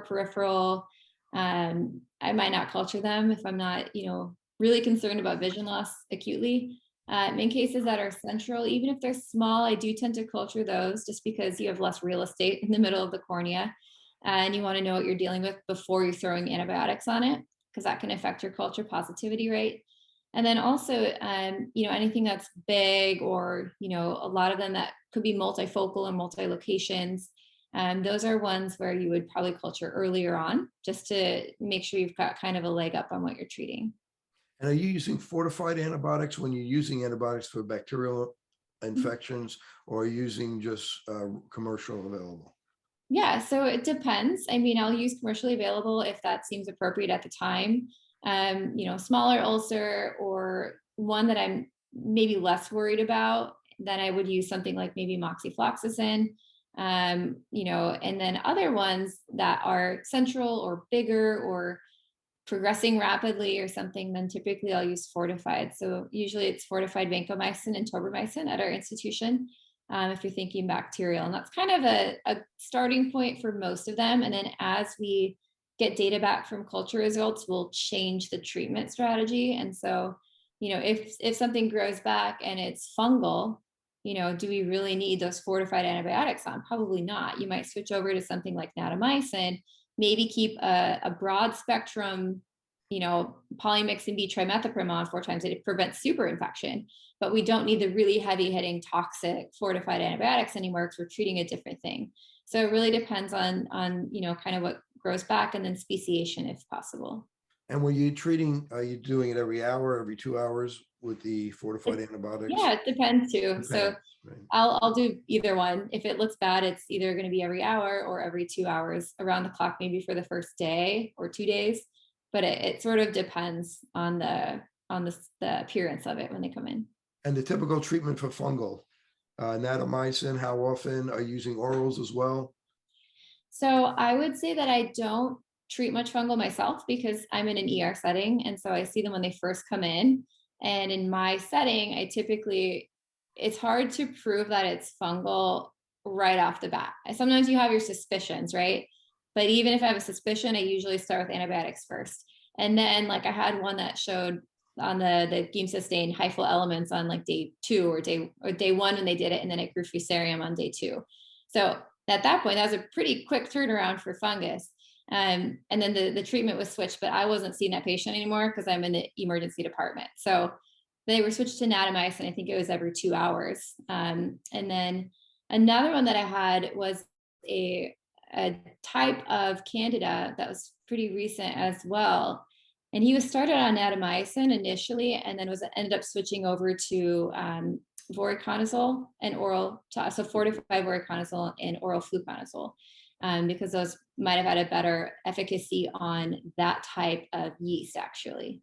peripheral, I might not culture them if I'm not, really concerned about vision loss acutely. In cases that are central, even if they're small, I do tend to culture those just because you have less real estate in the middle of the cornea, and you want to know what you're dealing with before you're throwing antibiotics on it, because that can affect your culture positivity rate. And then also, anything that's big or, a lot of them that could be multifocal or multi-locations, those are ones where you would probably culture earlier on just to make sure you've got kind of a leg up on what you're treating. And are you using fortified antibiotics when you're using antibiotics for bacterial infections, or are you using just commercial available? Yeah, so it depends. I mean, I'll use commercially available if that seems appropriate at the time. Smaller ulcer or one that I'm maybe less worried about, then I would use something like maybe moxifloxacin. And then other ones that are central or bigger or progressing rapidly or something, then typically I'll use fortified. So usually it's fortified vancomycin and tobramycin at our institution, if you're thinking bacterial. And that's kind of a starting point for most of them. And then as we get data back from culture results, we'll change the treatment strategy. And so, if something grows back and it's fungal, do we really need those fortified antibiotics on? Probably not. You might switch over to something like natamycin, maybe keep a broad spectrum, polymyxin B trimethoprim on 4 times a day to prevent super infection. But we don't need the really heavy hitting toxic fortified antibiotics anymore because we're treating a different thing. So it really depends on kind of what grows back, and then speciation if possible. And when you treating, are you doing it every hour, every 2 hours with the fortified antibiotics? Yeah, it depends too. Depends, So right. I'll do either one. If it looks bad, it's either going to be every hour or every 2 hours around the clock, maybe for the first day or 2 days. But it sort of depends on the appearance of it when they come in. And the typical treatment for fungal, natamycin, how often are you using orals as well? So I would say that I don't treat much fungal myself because I'm in an ER setting. And so I see them when they first come in. And in my setting, it's hard to prove that it's fungal right off the bat. Sometimes you have your suspicions, right? But even if I have a suspicion, I usually start with antibiotics first. And then like I had one that showed on the Guim sustained hyphal elements on like day 2 or day 1 when they did it. And then it grew fusarium on day 2. So at that point, that was a pretty quick turnaround for fungus. And then the treatment was switched, but I wasn't seeing that patient anymore because I'm in the emergency department. So they were switched to natamycin. I think it was every 2 hours. And then another one that I had was a type of candida that was pretty recent as well. And he was started on natamycin initially, and then ended up switching over to voriconazole and oral, so fortified voriconazole and oral fluconazole, because those might have had a better efficacy on that type of yeast, actually.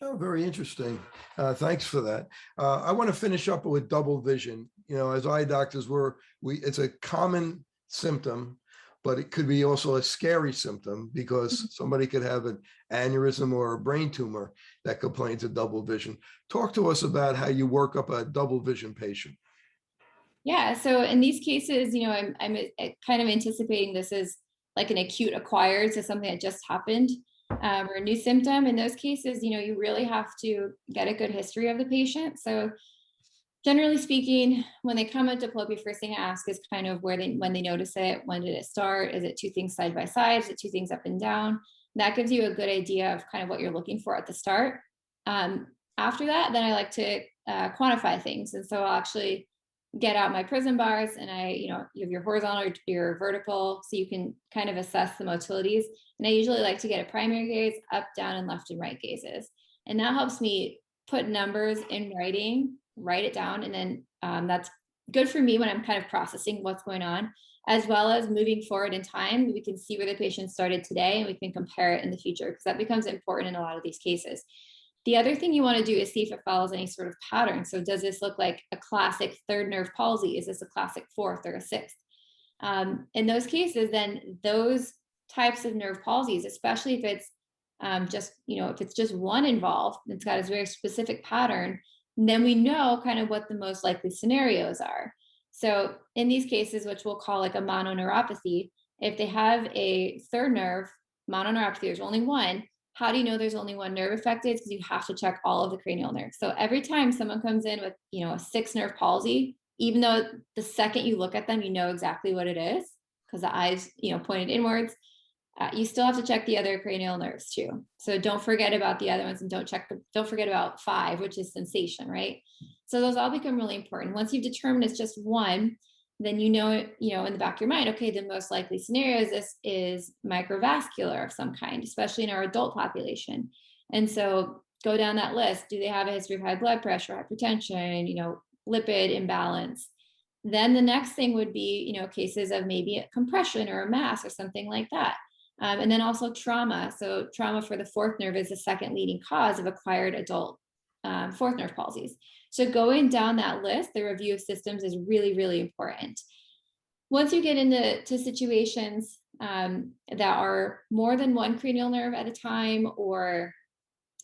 Oh, very interesting. Thanks for that. I want to finish up with double vision. As eye doctors, it's a common symptom but it could be also a scary symptom because somebody could have an aneurysm or a brain tumor that complains of double vision. Talk to us about how you work up a double vision patient. Yeah, so in these cases, I'm kind of anticipating this is like an acute acquired, so something that just happened, or a new symptom. In those cases, you really have to get a good history of the patient. So generally speaking, when they come into diplopia, first thing I ask is kind of when they notice it, when did it start? Is it two things side by side? Is it two things up and down? That gives you a good idea of kind of what you're looking for at the start. After that, then I like to quantify things. And so I'll actually get out my prism bars and you have your horizontal or your vertical, so you can kind of assess the motilities. And I usually like to get a primary gaze, up, down, and left and right gazes. And that helps me put numbers in writing, write it down. And then that's good for me when I'm kind of processing what's going on, as well as moving forward in time. We can see where the patient started today and we can compare it in the future, because that becomes important in a lot of these cases. The other thing you want to do is see if it follows any sort of pattern. So does this look like a classic third nerve palsy? Is this a classic fourth or a sixth? In those cases, then those types of nerve palsies, especially if it's if it's just one involved, it's got a very specific pattern, then we know kind of what the most likely scenarios are. So in these cases, which we'll call like a mononeuropathy, if they have a third nerve mononeuropathy, there's only one. How do you know there's only one nerve affected? Because you have to check all of the cranial nerves. So every time someone comes in with, a 6-nerve palsy, even though the second you look at them, you know exactly what it is because the eyes, pointed inwards, you still have to check the other cranial nerves too. So don't forget about the other ones, and don't forget about 5, which is sensation, right? So those all become really important. Once you've determined it's just one, then in the back of your mind, okay, the most likely scenario is microvascular of some kind, especially in our adult population. And so go down that list. Do they have a history of high blood pressure, hypertension, lipid imbalance? Then the next thing would be, cases of maybe a compression or a mass or something like that. And then also trauma. So trauma for the fourth nerve is the second leading cause of acquired adult fourth nerve palsies. So going down that list, the review of systems is really, really important. Once you get into situations that are more than one cranial nerve at a time, or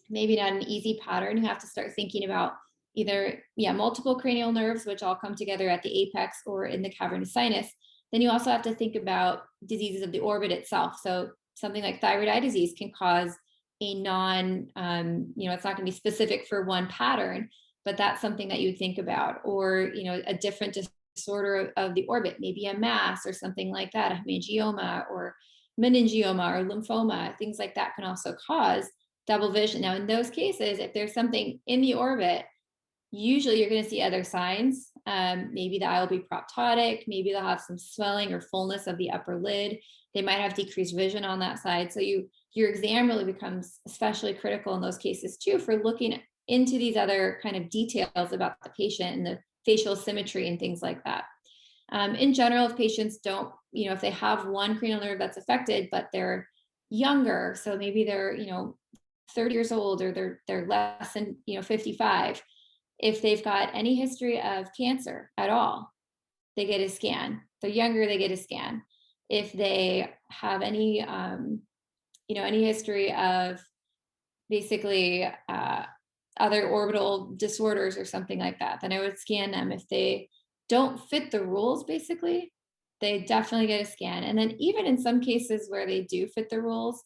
maybe not an easy pattern, you have to start thinking about either multiple cranial nerves, which all come together at the apex or in the cavernous sinus. Then you also have to think about diseases of the orbit itself. So something like thyroid eye disease can cause a it's not going to be specific for one pattern, but that's something that you would think about. Or, a different disorder of the orbit, maybe a mass or something like that, a hemangioma or meningioma or lymphoma, things like that can also cause double vision. Now, in those cases, if there's something in the orbit, usually you're going to see other signs. Maybe the eye will be proptotic. Maybe they'll have some swelling or fullness of the upper lid. They might have decreased vision on that side. So your exam really becomes especially critical in those cases too, for looking into these other kind of details about the patient and the facial symmetry and things like that. In general, if patients don't, if they have one cranial nerve that's affected, but they're younger, so maybe they're, 30 years old, or they're less than, 55, if they've got any history of cancer at all, they get a scan. They're younger, they get a scan. If they have any, any history of basically other orbital disorders or something like that, then I would scan them. If they don't fit the rules, basically, they definitely get a scan. And then even in some cases where they do fit the rules,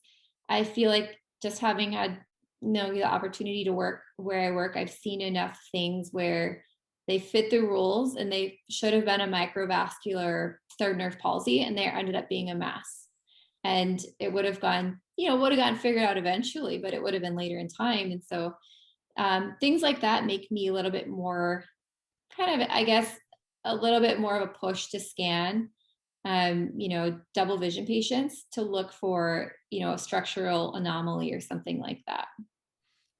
I feel like just having had the opportunity to work where I work, I've seen enough things where they fit the rules and they should have been a microvascular third nerve palsy, and they ended up being a mass. And it would have gotten figured out eventually, but it would have been later in time. And so things like that make me a little bit more kind of, I guess, a little bit more of a push to scan, double vision patients to look for, a structural anomaly or something like that.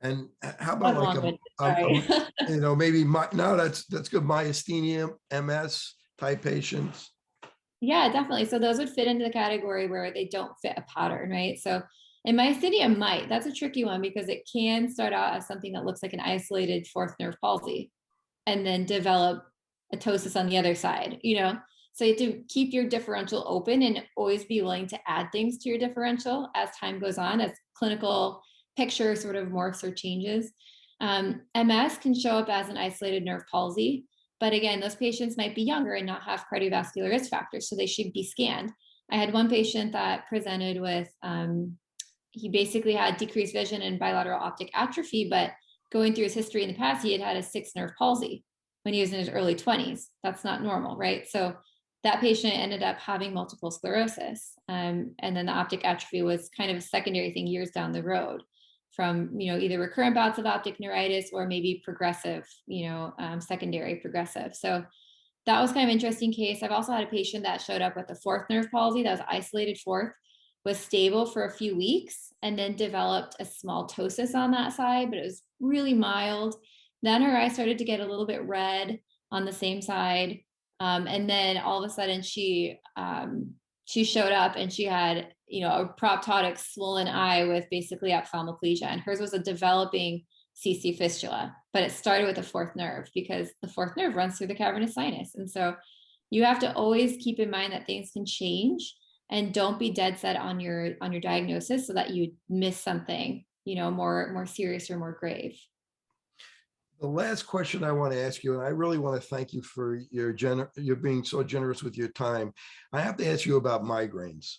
And how about maybe that's good, myasthenia, MS type patients? Yeah, definitely. So those would fit into the category where they don't fit a pattern, right? So in myasthenia that's a tricky one because it can start out as something that looks like an isolated fourth nerve palsy and then develop a ptosis on the other side, So you have to keep your differential open and always be willing to add things to your differential as time goes on, as clinical picture sort of morphs or changes. MS can show up as an isolated nerve palsy, but again, those patients might be younger and not have cardiovascular risk factors, so they should be scanned. I had one patient that presented with, he basically had decreased vision and bilateral optic atrophy, but going through his history in the past, he had had a 6th nerve palsy when he was in his early 20s. That's not normal, right? So that patient ended up having multiple sclerosis. And then the optic atrophy was kind of a secondary thing years down the road from, either recurrent bouts of optic neuritis or maybe progressive, secondary progressive. So that was kind of an interesting case. I've also had a patient that showed up with a 4th nerve palsy that was isolated 4th, was stable for a few weeks, and then developed a small ptosis on that side, but it was really mild. Then her eye started to get a little bit red on the same side. And then all of a sudden she showed up and she had, a proptotic swollen eye with basically ophthalmoplegia. And hers was a developing CC fistula, but it started with the 4th nerve because the 4th nerve runs through the cavernous sinus. And so you have to always keep in mind that things can change, and don't be dead set on your diagnosis so that you miss something, more serious or more grave. The last question I want to ask you, and I really want to thank you for your being so generous with your time. I have to ask you about migraines.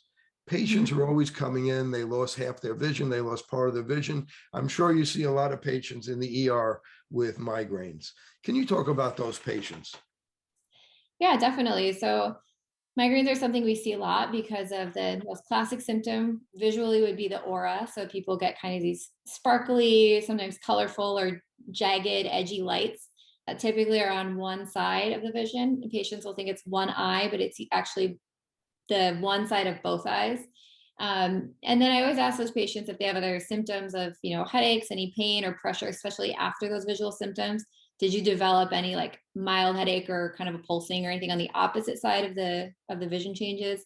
Patients are always coming in, they lost half their vision, they lost part of their vision. I'm sure you see a lot of patients in the ER with migraines. Can you talk about those patients? Yeah, definitely. So migraines are something we see a lot because of the most classic symptom visually would be the aura. So people get kind of these sparkly, sometimes colorful or jagged, edgy lights that typically are on one side of the vision. And patients will think it's one eye, but it's actually the one side of both eyes. And then I always ask those patients if they have other symptoms of, headaches, any pain or pressure, especially after those visual symptoms. Did you develop any like mild headache or kind of a pulsing or anything on the opposite side of the vision changes?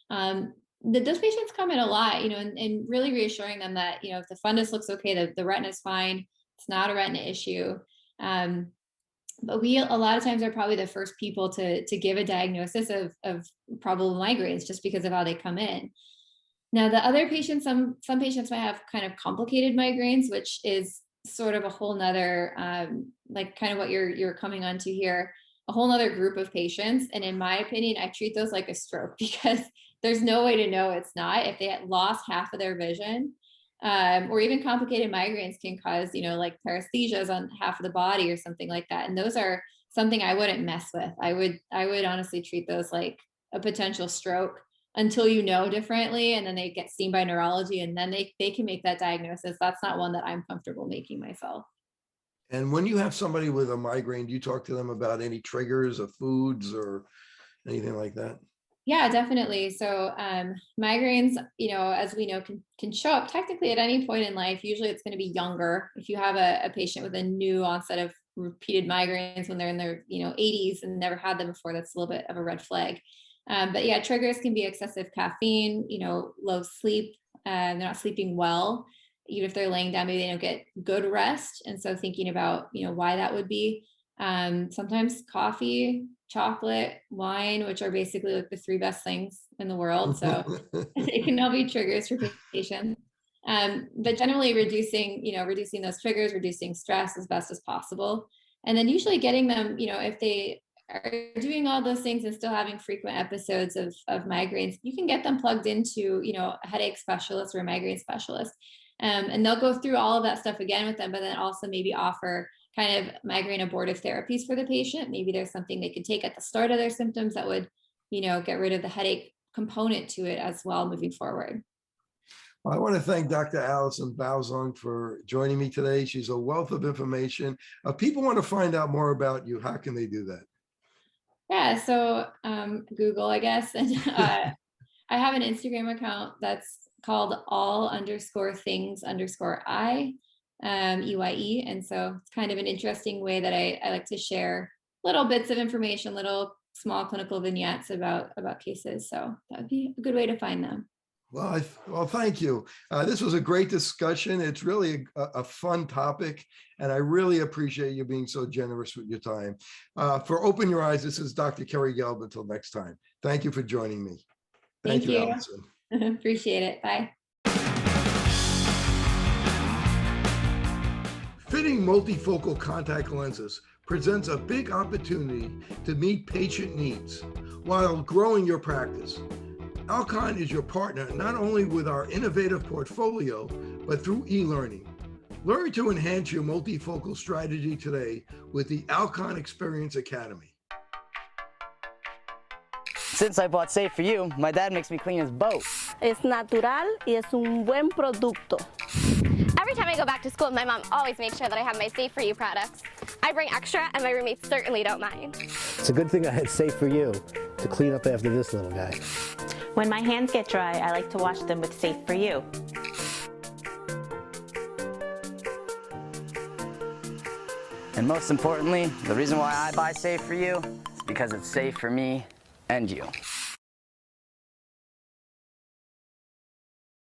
Those patients come in a lot, and really reassuring them that, if the fundus looks okay, the retina is fine. It's not a retina issue. But we, a lot of times, are probably the first people to give a diagnosis of probable migraines just because of how they come in. Now, the other patients, some patients might have kind of complicated migraines, which is sort of a whole nother, like kind of what you're coming onto here, a whole nother group of patients. And in my opinion, I treat those like a stroke because there's no way to know it's not. If they had lost half of their vision, or even complicated migraines can cause, like paresthesias on half of the body or something like that. And those are something I wouldn't mess with. I would honestly treat those like a potential stroke until you know differently, and then they get seen by neurology, and then they can make that diagnosis. That's not one that I'm comfortable making myself. And when you have somebody with a migraine, do you talk to them about any triggers of foods or anything like that? Yeah, definitely. So migraines, as we know, can show up technically at any point in life. Usually it's going to be younger. If you have a patient with a new onset of repeated migraines when they're in their 80s and never had them before, that's a little bit of a red flag. But yeah, triggers can be excessive caffeine, low sleep, they're not sleeping well. Even if they're laying down, maybe they don't get good rest. And so thinking about, why that would be. Sometimes coffee, chocolate, wine, which are basically like the 3 best things in the world. So it can all be triggers for patients. But generally reducing those triggers, reducing stress as best as possible. And then usually getting them, if they are doing all those things and still having frequent episodes of migraines, you can get them plugged into, a headache specialist or a migraine specialist. And they'll go through all of that stuff again with them, but then also maybe offer kind of migraine abortive therapies for the patient. Maybe there's something they could take at the start of their symptoms that would, get rid of the headache component to it as well moving forward. Well, I want to thank Dr. Alison Bozung for joining me today. She's a wealth of information. If people want to find out more about you, how can they do that? Yeah, so Google, I guess. And I have an Instagram account that's called all_things_I. EYE. And so it's kind of an interesting way that I like to share little bits of information, little small clinical vignettes about cases. So that would be a good way to find them. Well, thank you. This was a great discussion. It's really a fun topic, and I really appreciate you being so generous with your time. For Open Your Eyes, this is Dr. Kerry Gelb. Until next time, thank you for joining me. Thank you, Alison. Appreciate it. Bye. Fitting multifocal contact lenses presents a big opportunity to meet patient needs while growing your practice. Alcon is your partner not only with our innovative portfolio, but through e-learning. Learn to enhance your multifocal strategy today with the Alcon Experience Academy. Since I bought Safe For You, my dad makes me clean his boat. Es natural y es un buen producto. Every time I go back to school, my mom always makes sure that I have my Safe For You products. I bring extra, and my roommates certainly don't mind. It's a good thing I had Safe For You to clean up after this little guy. When my hands get dry, I like to wash them with Safe For You. And most importantly, the reason why I buy Safe For You is because it's safe for me and you.